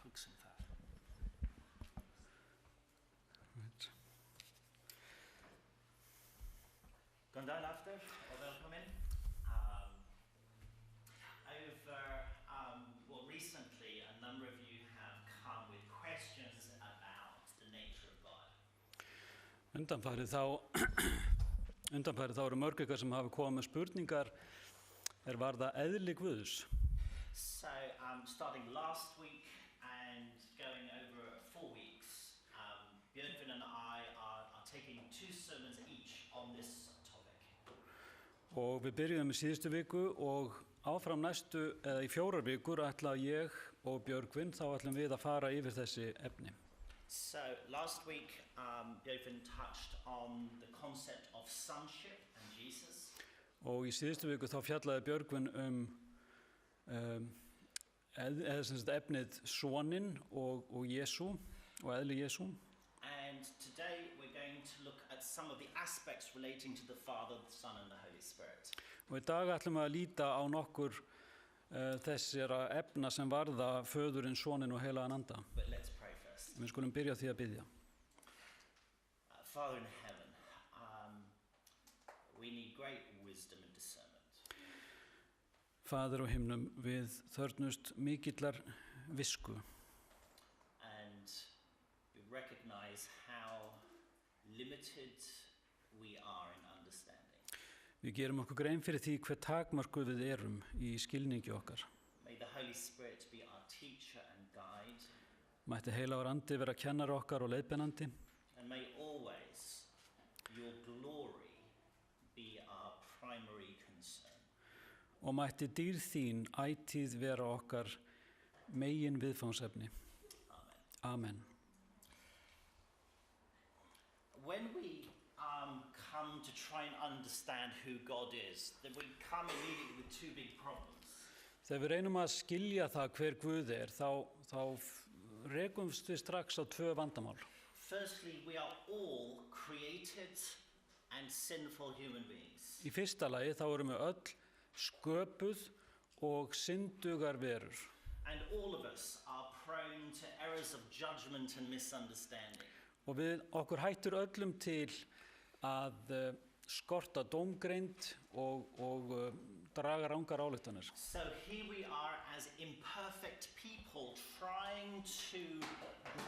hugsa það. Góðan daginn aftur og velkomin. Recently a number of you have come with questions about the nature of God. Undanfarið þá eru mörg ykkar sem hafa komið með spurningar varða eðli Guðs. So starting last week and going over 4 weeks, Björgvin and I are taking 2 sermons each on this topic. Og við byrjuðum í síðustu viku og áfram næstu, eða í 4 vikur ætla ég og Björgvin þá ætlum við að fara yfir þessi efni. So last week, Björgvin touched on the concept of sonship and Jesus. Og í síðustu viku þá fjallaði Björgvin efnið soninn og Jesú og eðli Jesú. And today we're going to look at some of the aspects relating to the Father, the Son and the Holy Spirit. Og í dag ætlum við að líta á nokkur þessara efna sem varða föðurinn, soninn og heilagan anda. But let's pray first. Við skulum byrja á því að biðja. Father in heaven, we need great wisdom and discernment. Faðir á himnum, við þörfnumst mikillar visku. And we recognize how limited we are in understanding. Við gerum okkur grein fyrir því hve takmörkuð við erum í skilningi okkar. May the Holy Spirit be our teacher and guide. Mætti heilagur andi vera kennari okkar og leiðbeinandi. And may always your glory be our primary concern. Og mætti dýrð þín ætíð vera okkar megin viðfangsefni. Amen. Amen. When we come to try and understand who God is, then we come immediately with 2 big problems. Þegar við reynum að skilja það hver Guð þá rekumst við strax á 2 vandamál. Firstly, we are all created and sinful human beings. Í fyrsta lagi þá erum við öll sköpuð og syndugar verur. And all of us are prone to errors of judgment and misunderstanding. Og okkur hættur öllum til að skorta dómgreind og draga rangar ályktanir. So here we are as imperfect people trying to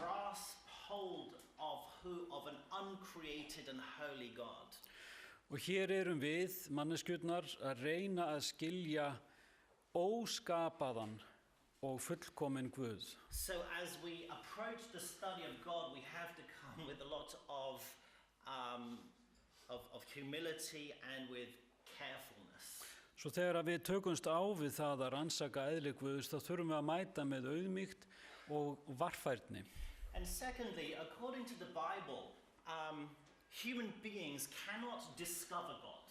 grasp hold of an uncreated and holy God. Og hér erum við, manneskjurnar, að reyna að skilja óskapaðan og fullkominn Guð. So as we approach the study of God, we have to come with a lot of humility and with carefulness. Svo þegar við tökumst á við það að rannsaka eðli Guðs, þá þurfum við að mæta með auðmýkt og varfærni. And secondly, according to the Bible, human beings cannot discover God.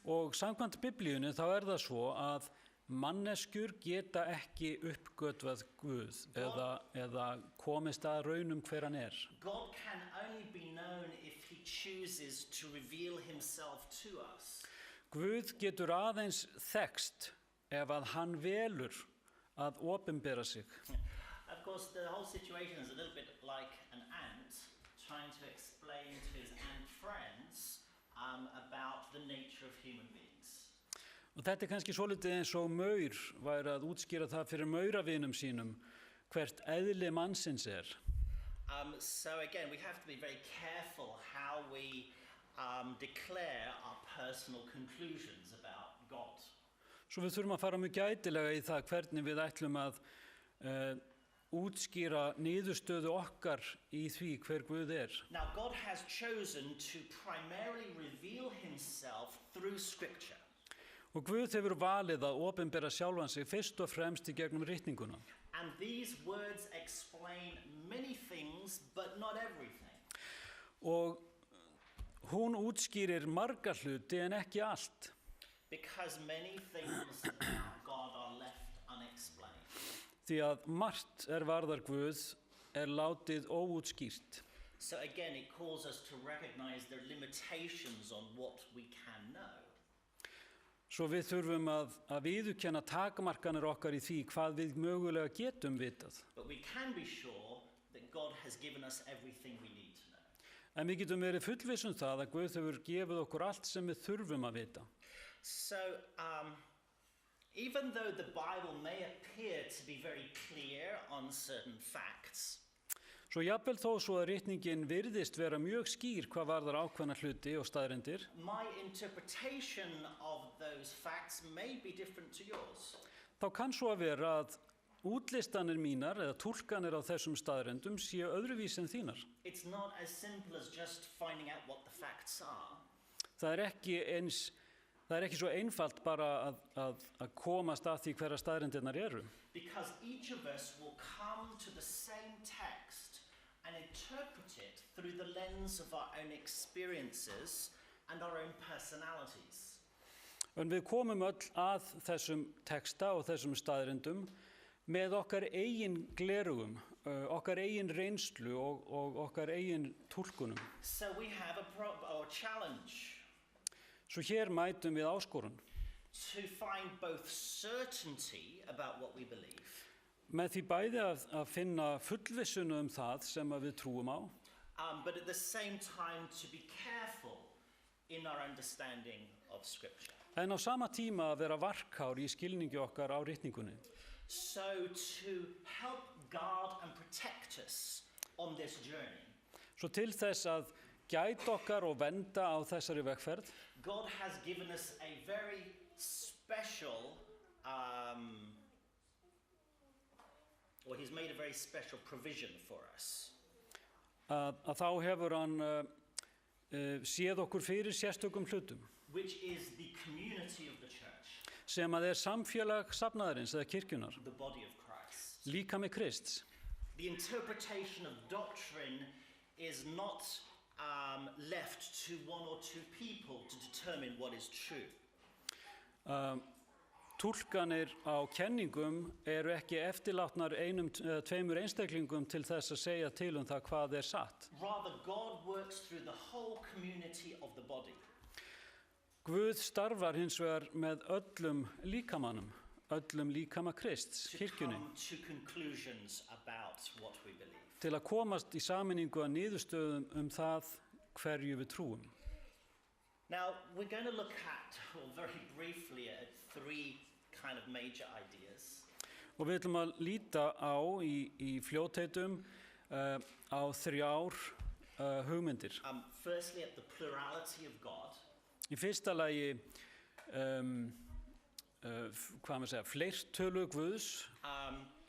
Og samkvæmt Biblíunni þá það svo að manneskjur geta ekki uppgötvað Guð eða komist að raunum hver hann er. God can only be known if he chooses to reveal himself to us. Guð getur aðeins þekkst ef að hann velur að opinbera sig. Of course, the whole situation is a little bit like an ant trying to explain to his ant friends about the nature of human beings. Og þetta kannski svolítið eins og maur væri að útskýra það fyrir mauravinum sínum hvert eðli mannsins er. So again, we have to be very careful how we declare our personal conclusions about God. Svo við þurfum að fara mjög gætilega í það hvernig við ætlum að útskýra niðurstöðu okkar í því hver Guð er. Now God has chosen to primarily reveal himself through scripture. Og Guð hefur valið að opinbera sjálfan sig fyrst og fremst í gegnum ritninguna. And these words explain many things, but not everything. Og hún útskýrir marga hluti en ekki allt. Because many things about God are left unexplained. Því að margt varðar Guð látið óútskýrt. So again, it calls us to recognize the limitations on what we can know. Svo við þurfum að viðurkenna takmarkanir okkar í því hvað við mögulega getum vitað. But we can be sure that God has given us everything we need to know. En við getum verið fullviss það að Guð hefur gefið okkur allt sem við þurfum að vita. So, even though the Bible may appear to be very clear on certain facts, Svo jafnvel þó svo að ritningin virðist vera mjög skýr hvað varðar ákveðna hluti og staðreyndir, my interpretation of those facts may be different to yours. þá kann svo að vera að útlistanir mínar eða túlkanir á þessum staðreyndum séu öðruvís en þínar. It's not as simple as just finding out what the facts are. Það er ekki svo einfalt bara að komast að því hverja staðreyndirnar eru. Because each of us will come to the same text and interpret it through the lens of our own experiences and our own personalities. En við komum öll að þessum texta og þessum staðreyndum með okkar eigin glerugum, okkar eigin reynslu og okkar eigin túlkunum. So we have a challenge Svo hér mætum við áskorun. to find both certainty about what we believe Með því bæði að finna fullvissunu það sem að við trúum á, but at the same time to be careful in our understanding of Scripture. en á sama tíma að vera varkár í skilningi okkar á ritningunni. So to help guard and protect us on this journey, Svo til þess að gæta okkar og vernda á þessari vegferð, God has given us a very special, He's made a very special provision for us. að þá hefur hann séð okkur fyrir sérstökum hlutum, Which is the community of the church, sem að samfélag safnaðarins eða kirkjunar, the body of Christ. líkami Krists. The interpretation of doctrine is not left to one or two people to determine what is true. Túlkanir á kenningum eru ekki eftirlátnar einum eða tveimur einstaklingum til þess að segja til það hvað er satt. Rather, God works through the whole community of the body. Guð starfar hins vegar með öllum líkamanum, öllum líkama Krists, To kirkjunni, come to conclusions about what we believe. til að komast í sameiningu að niðurstöðum það hverju við trúum. Now, we're going to look at, well, very briefly, at three kind of major ideas. Og við ætlum að líta á í fljótheitum á þrjár hugmyndir. Firstly, at the plurality of God. Í fyrsta lagi, fleirtölu Guðs.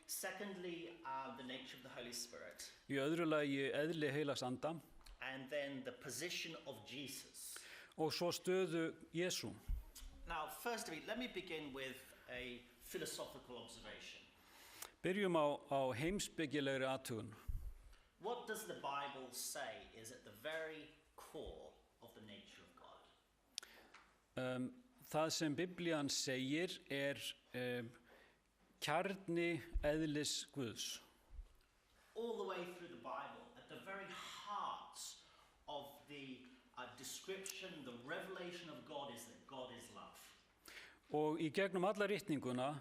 Secondly, the nature of the Holy Spirit. Í öðru lagi eðli heilags anda. And then the position of Jesus. Og svo stöðu Jesú. Now, first of all, let me begin with a philosophical observation. Byrjum á heimspekilegri athugun. What does the Bible say is at the very core of the nature of God? Það sem Biblían segir kjarni eðlis Guðs. All the way through the Bible, at the very heart of the description, the revelation of God is that God is love. Og í gegnum alla ritninguna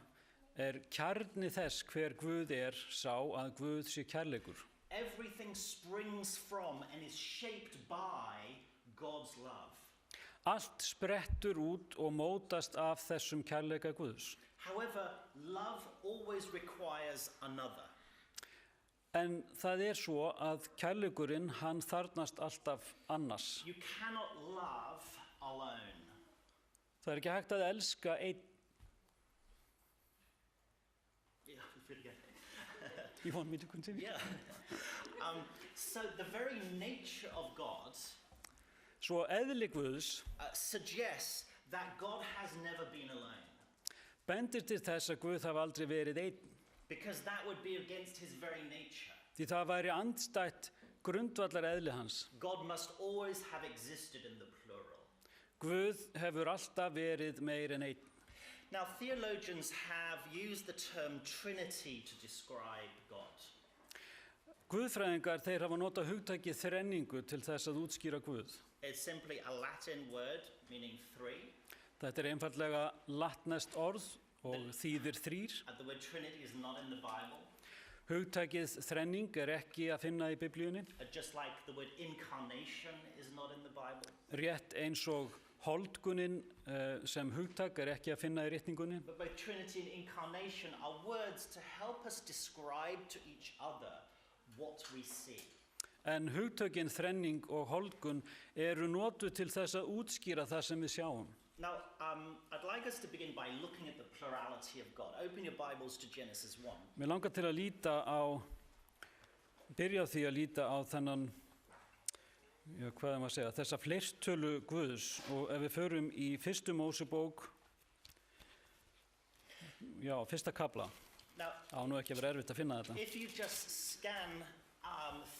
kjarni þess hver Guð sá að Guð sé kærleikur. Everything springs from and is shaped by God's love. Allt sprettur út og mótast af þessum kærleika Guðs. However, love always requires another. En það svo að kærleikurinn hann þarfnast alltaf annars. You cannot love alone. Það ekki hægt að elska einn. Yeah, pretty good. You want me to continue? Yeah. So the very nature of God Svo eðli Guðs suggests that God has never been alone. bendir til þess að Guð hafi aldrei verið einn. Because that would be against his very nature. Því það væri andstætt grundvallar eðli hans. God must always have existed in the plural. Guð hefur alltaf verið meir en einn. Now, theologians have used the term Trinity to describe God. Guðfræðingar þeir hafa notað hugtakið þrenningu til þess að útskýra Guð. It's simply a Latin word meaning three. Þetta er einfallega latneskt orð og þýðir þrír. The word Trinity is not in the Bible. Hugtakið þrenning er ekki að finna í Biblíunni, Just like the word incarnation is not in the Bible. rétt eins og holdgunin sem hugtak er ekki að finna í ritningunni. But both Trinity and incarnation are words to help us describe to each other what we see. En hugtökin þrenning og holdgun eru notuð til þess að útskýra það sem við sjáum. Now, I'd like us to begin by looking at the plurality of God. Open your Bibles to Genesis 1. Mér langar til að byrja á því að líta á þennan, hvað er maður að segja, þessa fleirtölu Guðs, og ef við förum í fyrstu Mósebók, fyrsta kafla, Now, á nú ekki að vera erfitt að finna þetta. if you just scan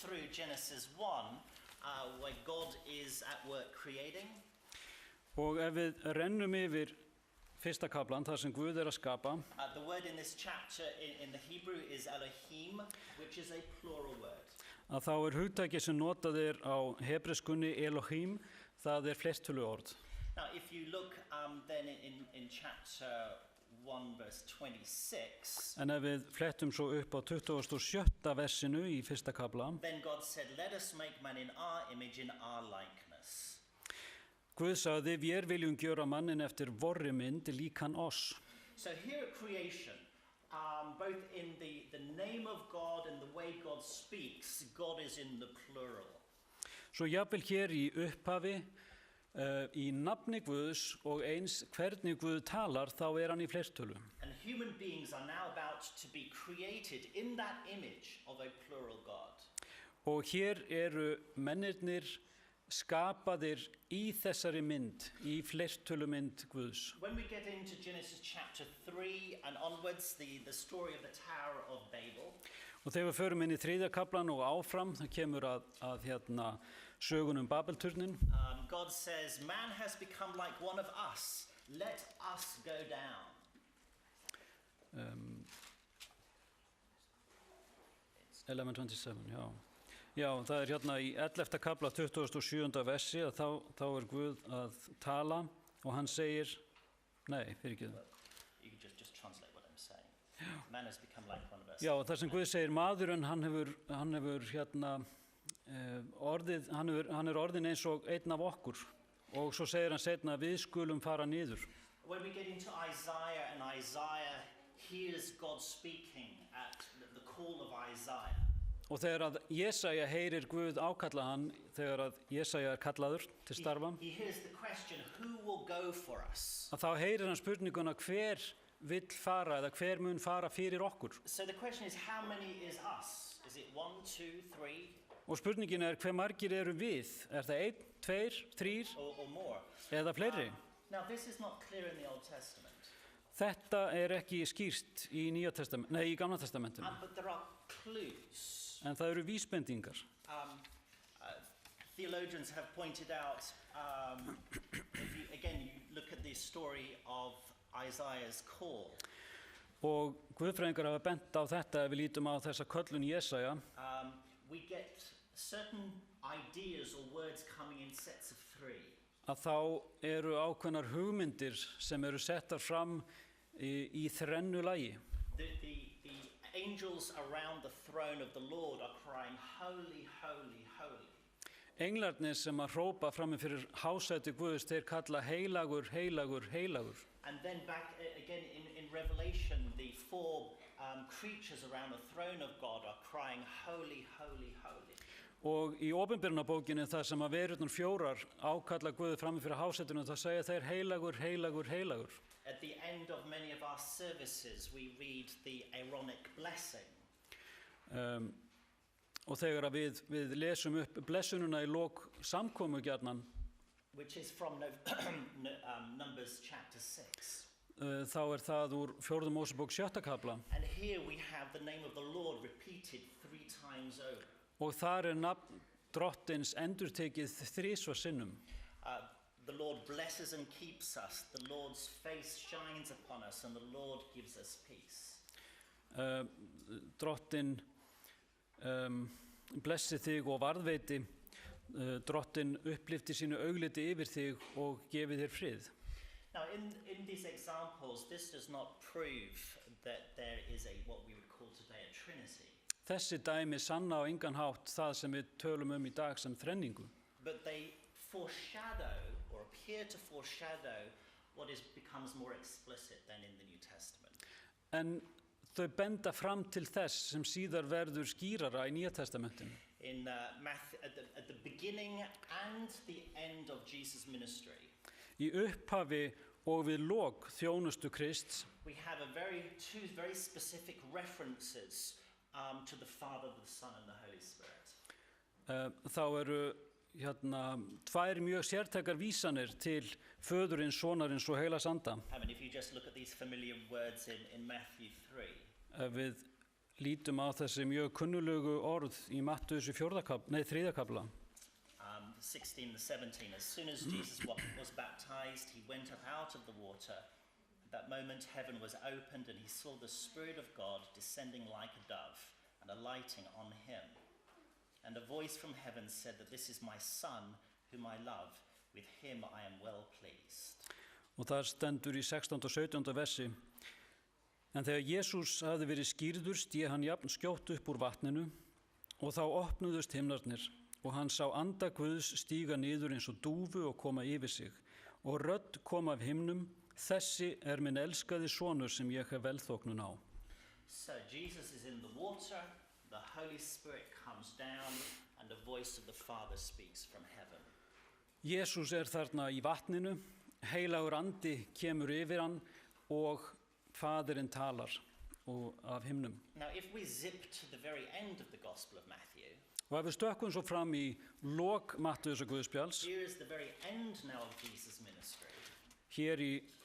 through Genesis 1, where God is at work creating, Og ef við rennum yfir fyrsta kaflan, þar sem Guð er að skapa, the word in this chapter in the Hebrew is Elohim, which is a plural word. að þá er hugtæki sem notað er á hebreskunni Elohim, það er fleirtölu orð. Now, if you look then in chapter 1, verse 26, En ef við flettum svo upp á 27. versinu í fyrsta kafla, then God said, let us make man in our image, in our likeness. Guð sagði, vér viljum gjöra mannin eftir vorri mynd líkan oss. So here at creation, both in the name of God and the way God speaks, God is in the plural. Svo jafnvel hér í upphafi, í nafni Guðs og eins hvernig Guð talar, þá er hann í fleirtölu. And human beings are now about to be created in that image of a plural God. Og hér eru mennirnir skapaðir í þessari mynd, í fleirtölu mynd Guðs. When we get into Genesis chapter 3 and onwards, the story of the Tower of Babel, Og þegar við förum inn í þriðja kaflan og áfram, það kemur að sögun Babelturnin. God says, man has become like one of us. Let us go down. 11:27, já. Já, það er hérna í 11. kafla 27. versi að þá er Guð að tala og hann segir, fyrirgefðu. You can just translate what I'm saying. Man has become like one of us. Já, það sem Guð segir, maðurinn, hann hefur hann er orðin eins og einn af okkur, og svo segir hann seinna, við skulum fara niður. When we get into Isaiah, and Isaiah hears God speaking at the call of Isaiah, Og þegar að Jesaja heyrir Guð ákalla hann, þegar að Jesaja er kallaður til starfa, he hears the question, who will go for us? að þá heyrir hann spurninguna, hver vill fara eða hver mun fara fyrir okkur. So the question is, how many is us? Is it 1, 2, 3, Og spurningin er, hver margir eru við? Er það 1, 2, 3 or more? eða fleiri? Now this is not clear in the Old Testament, Þetta er ekki skýrt í í Gamla testamentinu, but there are clues. en það eru vísbendingar. Theologians have pointed out, if you look at the story of Isaiah's call, Og guðfræðingar hafa bent á þetta ef við lítum á þessa köllun Jesaja, we get certain ideas or words coming in sets of 3. að þá eru ákveðnar hugmyndir sem eru settar fram í þrennu lagi. The angels around the throne of the Lord are crying, holy, holy, holy. Englarnir sem að hrópa frammi fyrir hásæti Guðs, þeir kalla heilagur, heilagur, heilagur. And then back again in Revelation, the 4 creatures around the throne of God are crying, holy, holy, holy. Og í Opinberunarbókinni þar sem að verurnar 4 ákalla Guði frammi fyrir hásætinu, þá segja þeir heilagur, heilagur, heilagur. At the end of many of our services, we read the Aaronic blessing. Og þegar að við lesum upp blessununa í lok samkomu gjarnan, Which is from Numbers chapter 6. Þá er það úr 4. Mósebók 7. kafla. And here we have the name of the Lord repeated 3 times over. Og þar er nafn drottins endurtekið 3 sinnum. The Lord blesses and keeps us. The Lord's face shines upon us, and the Lord gives us peace. Drottin blessi þig og varðveiti, drottin upplifti sínu augliti yfir þig og gefi þér frið. Now, in these examples, this does not prove that there is what we would call today a trinity. Þessi dæmi sanna á engan hátt það sem við tölum í dag sem þrenningu. But they foreshadow or appear to foreshadow what becomes more explicit than in the New Testament. En þau benda fram til þess sem síðar verður skýrara í Nýja testamentinu. In at the beginning and the end of Jesus' ministry, Í upphafi og við lok þjónustu Krists we have two very specific references to the Father, the Son, and the Holy Spirit. Þá eru tvær mjög sértækar vísanir til föðurins, sonarins og heilags anda. I mean, if you just look at these familiar words in Matthew 3. Ef við lítum á þessi mjög kunnulegu orð í Mattheus 3. kapla. 16 and 17. As soon as Jesus was baptized, he went up out of the water. At that moment, heaven was opened, and he saw the Spirit of God descending like a dove and alighting on him. And a voice from heaven said that this is my Son, whom I love. With him I am well pleased. Og það stendur í 16. og 17. versi. En þegar Jesús hafði verið skírður, stíg hann jafn skjótt upp úr vatninu, og þá opnuðust himnarnir, og hann sá anda Guðs stíga niður eins og dúfu og koma yfir sig. Og rödd kom af himnum, þessi minn elskaði sonur sem ég hef velþóknun á. So Jesus is in the water, the Holy Spirit comes down, and the voice of the Father speaks from heaven. Jesús þarna í vatninu, heilagur andi kemur yfir hann og Faðirinn talar af himnum. Now, if we zip to the very end of the Gospel of Matthew, og ef við stökkum svo fram í lok Mattheusar Guðspjalls, here is the very end now of Jesus' ministry. Hér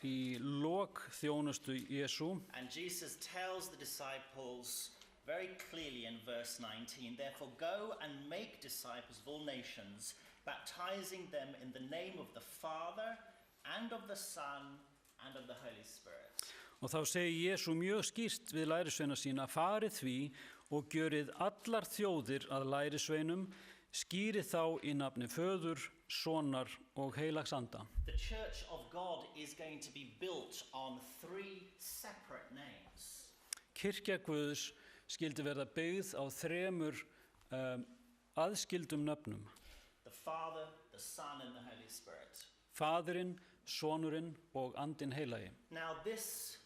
í lok þjónustu Jesú. And Jesus tells the disciples very clearly in verse 19, therefore go and make disciples of all nations, baptizing them in the name of the Father and of the Son and of the Holy Spirit. Og þá segir Jesú mjög skýrt við lærisveina sína, farið því og gjörið allar þjóðir að lærisveinum, skýrið þá í nafni Föður, Sonar og heilags anda. The Church of God is going to be built on 3 separate names. Kirkja Guðs skildi verða byggð á 3 aðskildum nöfnum. The Father, the Son and the Holy Spirit. Faðirinn, Sonurinn og andinn heilagi. Now these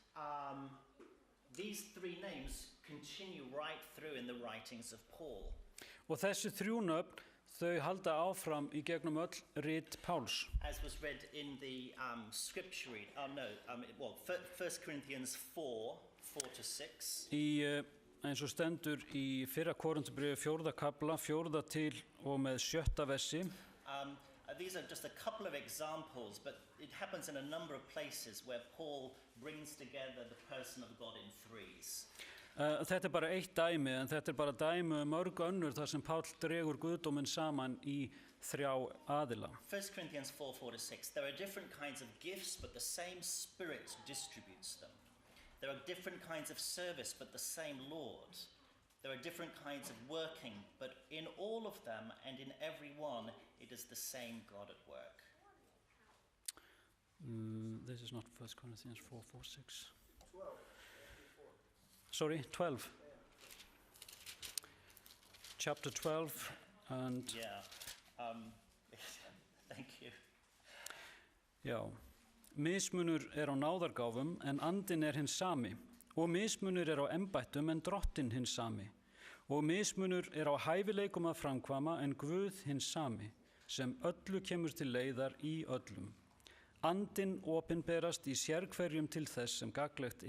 3 names continue right through in the writings of Paul. Og þessi 3 nöfn, þau halda áfram í gegnum öll rit Páls. As was read in the scripture read, 1 Corinthians 4:4-6. Eins og stendur í 1. Korinthubréfi 4. kapla, 4. til og með 7. versi. These are just a couple of examples, but it happens in a number of places where Paul brings together the person of God in 3s. Þetta bara eitt dæmi, en þetta bara dæmi mörg önnur þar sem Páll dregur guðdóminn saman í 3 aðila. 1 Corinthians 4:4-6. There are different kinds of gifts, but the same Spirit distributes them. There are different kinds of service, but the same Lord. There are different kinds of working, but in all of them and in every one, it is the same God at work. This is not 1 Corinthians 4:4-6. 12. Chapter 12 and... Yeah, thank you. Já, mismunur á náðargáfum en andinn hinn sami, og mismunur á embættum en drottinn hinn sami, og mismunur á hæfileikum að framkvæma en Guð hinn sami, sem öllu kemur til leiðar í öllum. Andinn opinberast í sérhverjum til þess sem gagnlegt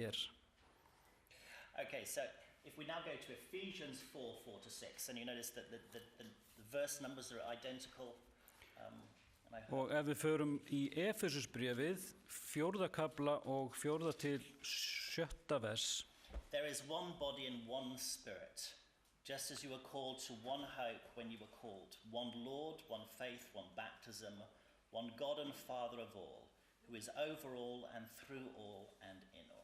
Okay, so if we now go to Ephesians 4:4-6, and you notice that the verse numbers are identical. Og ef við förum í Efesusbréfið, 4. kapla og 4. til 7. vers. There is one body and one spirit, just as you were called to one hope when you were called, one Lord, one faith, one baptism, one God and Father of all, who is over all and through all and in all.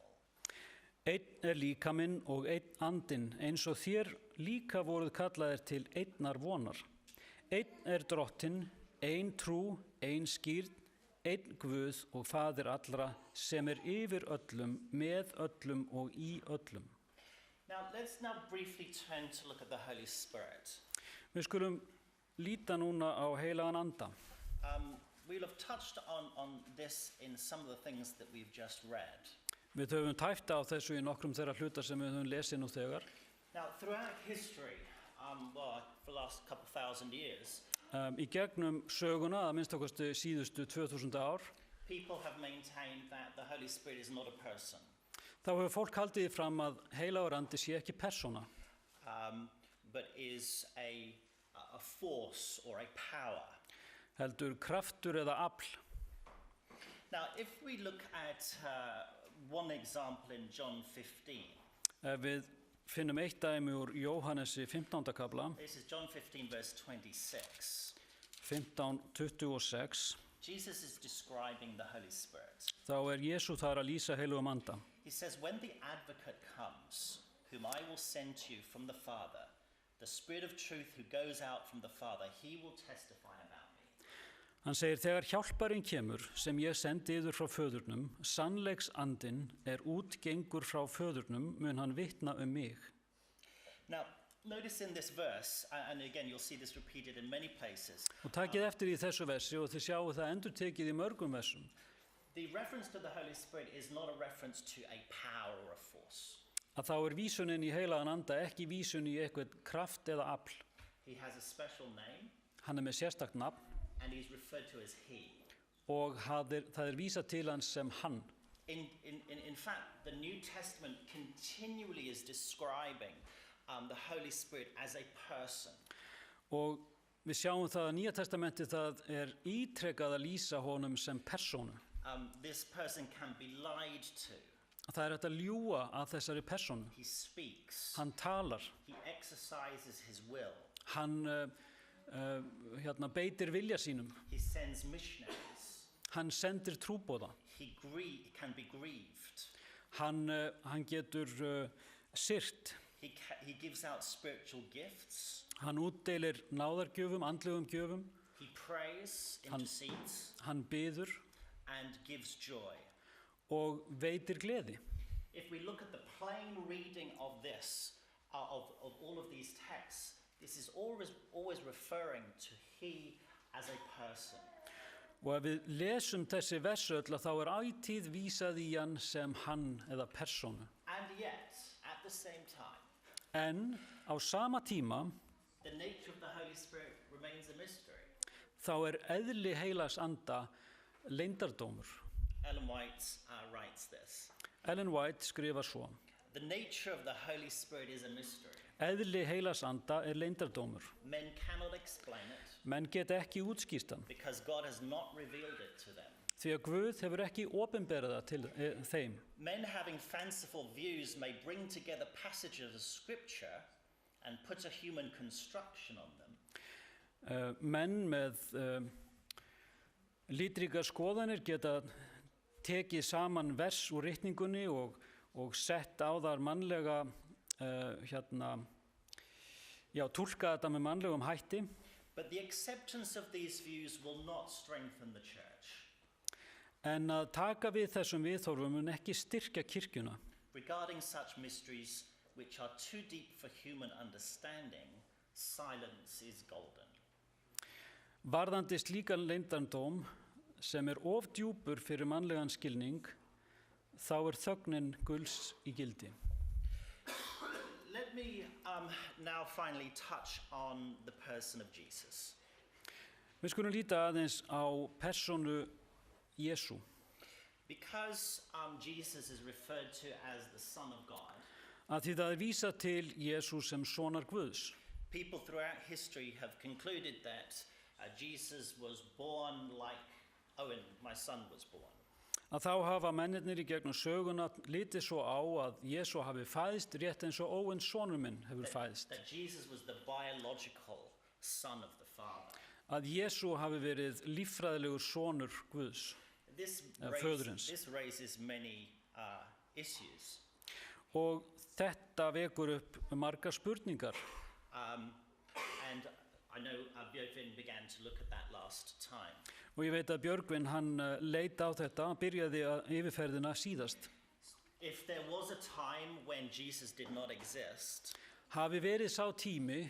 Einn líkaminn og einn andinn, eins og þér líka voruð kallaðir til einnar vonar. Einn drottinn, ein trú, ein skírn, einn Guð og faðir allra sem yfir öllum, með öllum og í öllum. Now, let's now briefly turn to look at the Holy Spirit. Við skulum líta núna á heilagan anda. We'll have touched on this in some of the things that we've just read. Við höfum tæft á þessu í nokkrum þeirra hluta sem við höfum lesið nú þegar. Now, throughout history, for the last couple thousand years, Í gegnum söguna, að minnst okkarstu síðustu 2000 ár, people have maintained that the Holy Spirit is not a person, þá hefur fólk haldið því fram að heilagur andi sé ekki persóna, but is a force or a power. heldur kraftur eða afl. Now, if we look at one example in John 15, Ef við finnum eitt dæmi úr Jóhannesi 15. kapla, this is John 15 verse 26. 15:26, Jesus is describing the Holy Spirit. þá Jesú þar að lýsa heilugum anda. He says, when the advocate comes, whom I will send to you from the Father, the Spirit of truth who goes out from the Father, he will testify about me. Hann segir, þegar hjálparinn kemur, sem ég sendi yður frá föðurnum, sannleiks andinn útgengur frá föðurnum, mun hann vitna mig. Now, notice in this verse, and again you'll see this repeated in many places, Og takið eftir í þessu versi og þið sjáu það endurtekið í mörgum versum. the reference to the Holy Spirit is not a reference to a power or a force. Að þá vísunin í heilagan anda ekki vísun í eitthvað kraft eða afl. He has a special name, Hann með sérstakt nafn and he's referred to as he. og það vísað til hans sem hann. In fact, the New Testament continually is describing the Holy Spirit as a person. Og við sjáum það að Nýja testamentið það ítrekað að lýsa honum sem persónu. This person can be lied to. Það hægt að ljúga að þessari persónu. He speaks. Hann talar, He exercises his will. hann beitir vilja sínum, He sends missionaries. hann sendir trúboða, He can be grieved. hann getur syrt, He gives out spiritual gifts. hann útdeilir náðargjöfum, andlegum gjöfum, He prays, intercedes, hann biður and gives joy. og veitir gleði. If we look at the plain reading of this, of all of these texts, this is always referring to he as a person. Og ef við lesum þessi versu öll þá ætíð vísað í hann sem hann eða persónu. And yet, at the same time, En á sama tíma the nature of the Holy Spirit remains a mystery. þá eðli heilags anda leyndardómur. Ellen White writes this. Ellen White skrifar svo: The nature of the Holy Spirit is a mystery. Eðli heilags anda leyndardómur. Men cannot explain it Menn geta ekki útskýrt hann, because God has not revealed it to them. því að Guð hefur ekki opinberað það til þeim. Men having fanciful views may bring together passages of scripture and put a human construction on them. Menn með litríkar skoðanir geta tekið saman vers úr ritningunni og sett á þar mannlega, túlka þetta með mannlegum hætti. But the acceptance of these views will not strengthen the church. En að taka við þessum viðhorfum mun ekki styrkja kirkjuna. Regarding such mysteries which are too deep for human understanding, silence is golden. Varðandi slíkan leyndardóm sem of djúpur fyrir mannlegan skilning, þá þögnin gulls í gildi. Let me now finally touch on the person of Jesus. Við skulum líta aðeins á persónu Jesú. Because Jesus is referred to as the Son of God, Að því það vísað til Jesú sem sonar Guðs. people throughout history have concluded that Jesus was born like Owen, my son, was born. Að þá hafa mennirnir í gegnum söguna litið svo á að Jesú hafi fæðst rétt eins og Ówen sonur minn hefur fæðst. That Jesus was the biological son of the Father. Að Jesú hafi verið líffræðilegur sonur Guðs. This raises many issues. Og þetta vekur upp margar spurningar. And I know Björn began to look at that last time. Og ég veit að Björgvin, hann leit á þetta, hann byrjaði yfirferðina síðast. If there was a time when Jesus did not exist, Hafi verið sá tími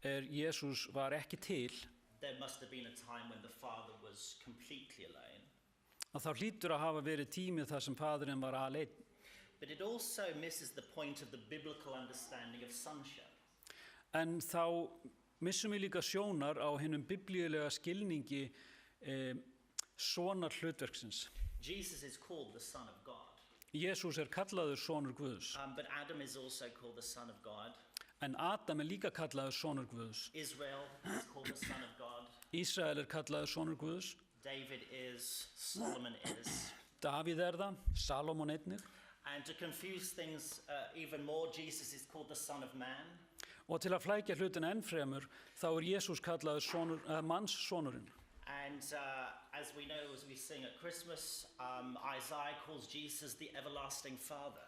Jesús var ekki til, there must have been a time when the Father was completely alone. að þá hlýtur að hafa verið tími þar sem faðurinn var aleinn. But it also misses the point of the biblical understanding of sonship. En þá missum við líka sjónar á hinum biblíulega skilningi sonar hlutverksins. Jesus is called the Son of God. Jesús kallaður sonur Guðs, But Adam is also called the Son of God. en Adam líka kallaður sonur Guðs. Israel is called the Son of God. Ísrael kallaður sonur Guðs, David is, Solomon is. Davíð það, Salomon einnig. And to confuse things even more, Jesus is called the Son of Man. Og til að flækja hlutin enn fremur, þá Jesús kallaður mannssonurinn. And as we know, as we sing at Christmas, Isaiah calls Jesus the everlasting Father.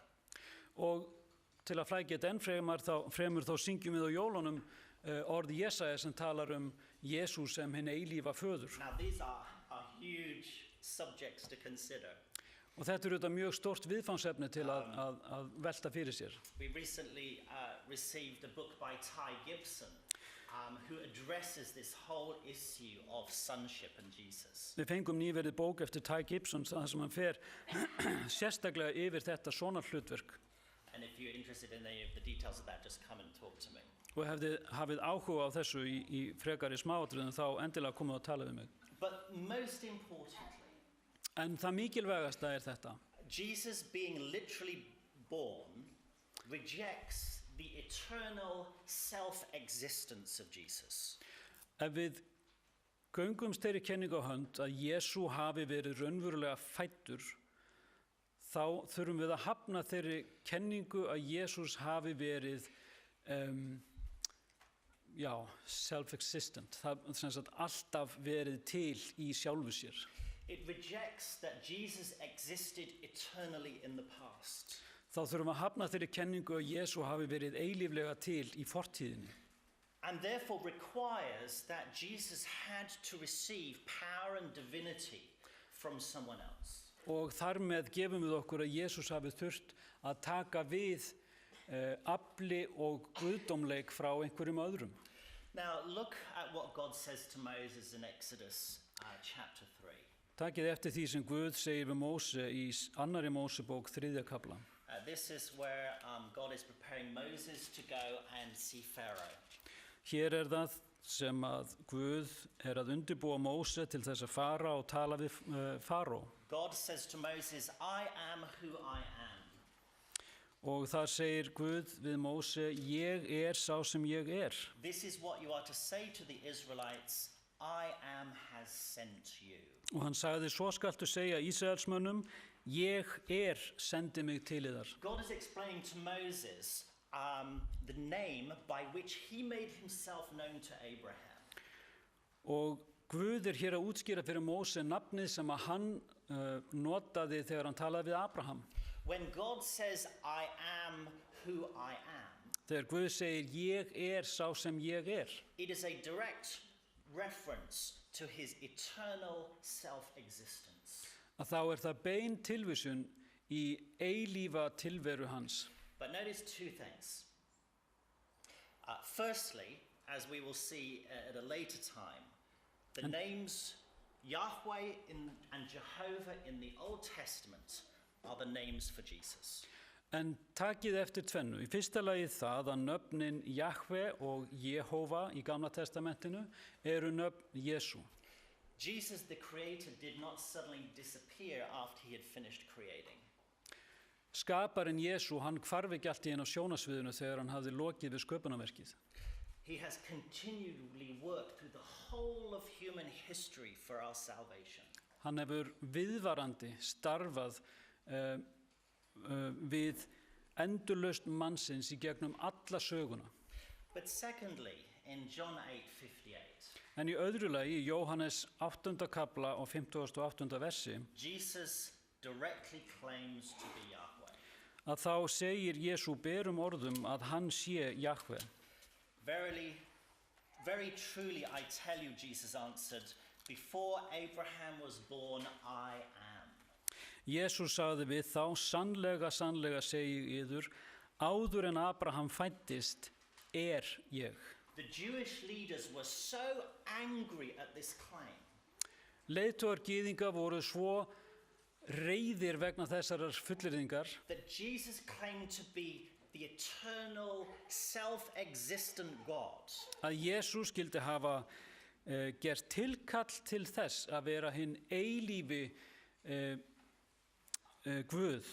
Og til að flækja þetta enn fremur þá syngjum við á jólunum orð Jesaja sem talar Jesús sem hinn eilífa föður. Now these are huge subjects to consider. Og þetta auðvitað mjög stórt viðfangsefni til að velta fyrir sér. We recently received a book by Ty Gibson who addresses this whole issue of sonship and Jesus. Við fengum nýverið bók eftir Ty Gibson þar sem hann fer sérstaklega yfir þetta sonarhlutverk. And if you're interested in any of the details of that, just come and talk to me. Og hafið áhuga á þessu í frekari smáatriðum þá endilega komið að tala við mig. But most importantly, En það mikilvægasta þetta. Jesus being literally born rejects the eternal self-existence of Jesus. Ef við göngumst þeirri kenningu á hönd að Jesú hafi verið raunverulega fæddur, þá þurfum við að hafna þeirri kenningu að Jesús hafi verið self-existent. Það sem sagt alltaf verið til í sjálfu sér. It rejects that Jesus existed eternally in the past. Þá þurfum við að hafna þeirri kenningu að Jesú hafi verið eilíflega til í fortíðinni. And therefore requires that Jesus had to receive power and divinity from someone else. Og þar með gefum við okkur að Jesús hafi þurft að taka við afli og guðdómleik frá einhverjum öðrum. Now look at what God says to Moses in Exodus chapter 3. Takið eftir því sem Guð segir við Móse í annarri Mósebók 3. kafla. This is where God is preparing Moses to go and see Pharaoh. Hér það sem að Guð að undirbúa Móse til þess að fara og tala við Faró. God says to Moses, I am who I am. Og þar segir Guð við Móse, ég sá sem ég This is what you are to say to the Israelites, I am has sent you. Og hann sagði, svo skaltu segja Ísraelsmönnum, ég sendi mig til yðar. God is explaining to Moses the name by which he made himself known to Abraham. Og Guð hér að útskýra fyrir Móse nafnið sem að hann notaði þegar hann talaði við Abraham. When God says, I am who I am, Þegar Guð segir, ég sá sem ég it is a direct reference to his eternal self-existence. Að þá það bein tilvísun í eilífa tilveru hans. But notice two things. Firstly, as we will see at a later time, the names Yahweh and Jehovah in the Old Testament are the names for Jesus. En takið eftir tvennu. Í fyrsta lagi það að nöfnin Jahve og Jehova í Gamla testamentinu nöfn Jesú. Jesus, the Creator, did not suddenly disappear after he had finished creating. Skaparinn Jesú, hann hvarf ekki allt í einu á sjónasviðinu þegar hann hafði lokið við sköpunarverkið. He has continually worked through the whole of human history for our salvation. Hann hefur viðvarandi starfað við endurlausn mannsins í gegnum alla söguna. But secondly, in John 8:58, En í öðru lagi, í Jóhannes 8. kafla og 58. versi, Jesus directly claims to be Yahweh. að þá segir Jesú berum orðum að hann sé Jahve. Verily, very truly I tell you, Jesus answered, Before Abraham was born, I am. Jesús sagði við þá, sannlega, sannlega segi ég yður, áður en Abraham fæddist, ég. The Jewish leaders were so angry at this claim Leiðtogar gyðinga voru svo reiðir vegna þessarar fullyrðingar that Jesus claimed to be the eternal, self-existent God. að Jesús skildi hafa gert tilkall til þess að vera hinn eilífi Guð,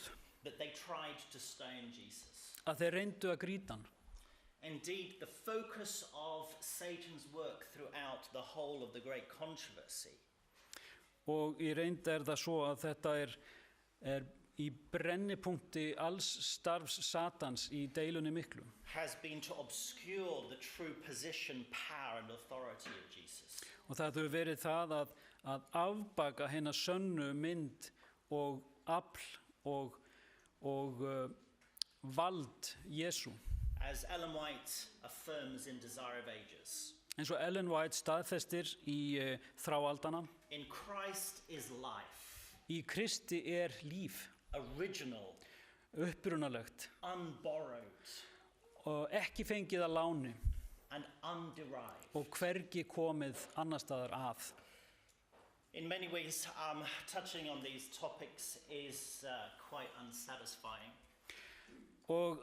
That they tried to stone Jesus. að þeir reyndu að grýta hann. Indeed, the focus of Satan's work throughout the whole of the great controversy Og í reynd það svo að þetta er í brennipunkti alls starfs Satans í deilunni miklu. has been to obscure the true position, power and authority of Jesus. Og það hefur verið það að afbaka hennar sönnu mynd og afl og vald Jesú. As Ellen White affirms in Desire of Ages, Eins og Ellen White staðfestir í þráaldana, in Christ is life, í Kristi líf, original, upprunalegt unborrowed og ekki fengið að láni and underived. og hvergi komið annar staðar að. In many ways, touching on these topics is quite unsatisfying. Og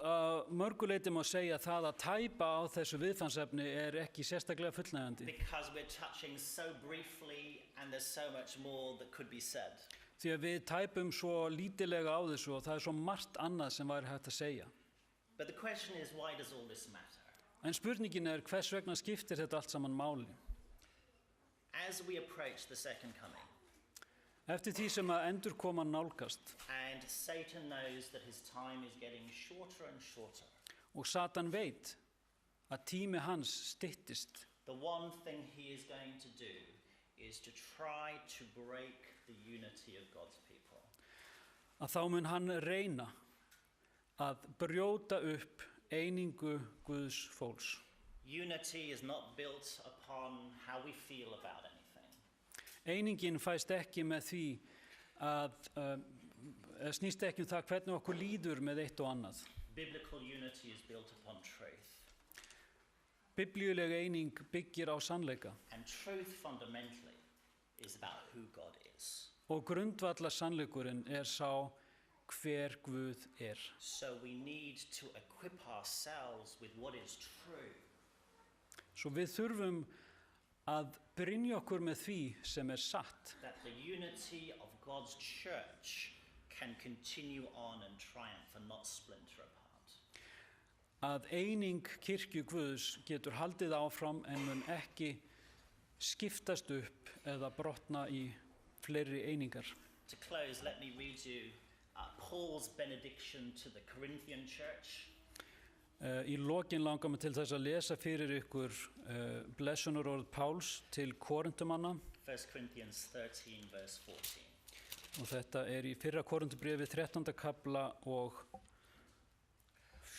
mörguleiti má segja það að tæpa á þessu viðfangsefni ekki sérstaklega fullnægjandi. Because we're touching so briefly and there's so much more that could be said. Því að við tæpum svo lítilega á þessu og það er svo margt annað sem væri hægt að segja. But the question is, why does all this matter? En spurningin hvers vegna skiptir þetta allt saman máli? As we approach the second coming, Eftir því sem að endurkoman nálgast and Satan knows that his time is getting shorter and shorter, og Satan veit að tími hans styttist, the one thing he is going to do is to try to break the unity of God's people. að þá mun hann reyna að brjóta upp einingu Guðs fólks. Unity is not built upon how we feel about anything. Einingin fæst ekki með því snýst ekki það hvernig okkur líður með eitt og annað. Biblical unity is built upon truth. Biblíuleg eining byggir á sannleika And truth fundamentally is about who God is. og grundvallar sannleikurinn sá hver Guð So we need to equip ourselves with what is true. Svo við þurfum að brynja okkur með því sem satt, That the unity of God's church can continue on and triumph and not splinter apart. að eining kirkju Guðs getur haldið áfram en mun ekki skiptast upp eða brotna í fleiri einingar. To close, let me read you Paul's benediction to the Corinthian church. Í lokin langar mig til þess að lesa fyrir ykkur blessunarorð Páls til Korintumanna 1 Corinthians 13 verse 14. og þetta í 1. Korinthubréfi 13. kapla og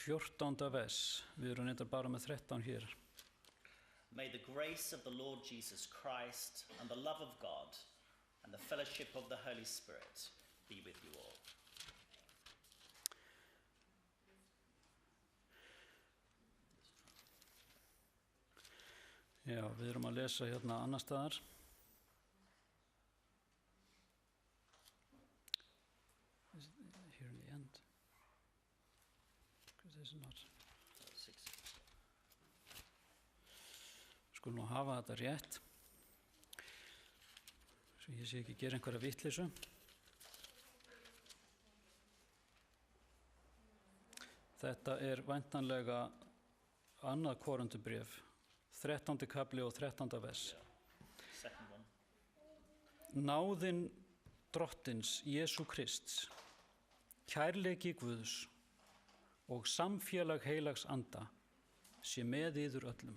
14. vers. Við erum reyndar bara með 13 hér. May the grace of the Lord Jesus Christ and the love of God and the fellowship of the Holy Spirit be with you all. Já, við erum að lesa hérna annar staðar. Is it here in the end? Because this is not. Skulum nú hafa þetta rétt. Svo ég sé ekki gera einhverja vitleysu. Þetta væntanlega annað Korinthubréf. 13. kapli og 13. vers. Second one. Náðin drottins Jesú Krists, kærleiki Guðs og samfélag heilags anda sé með yður öllum.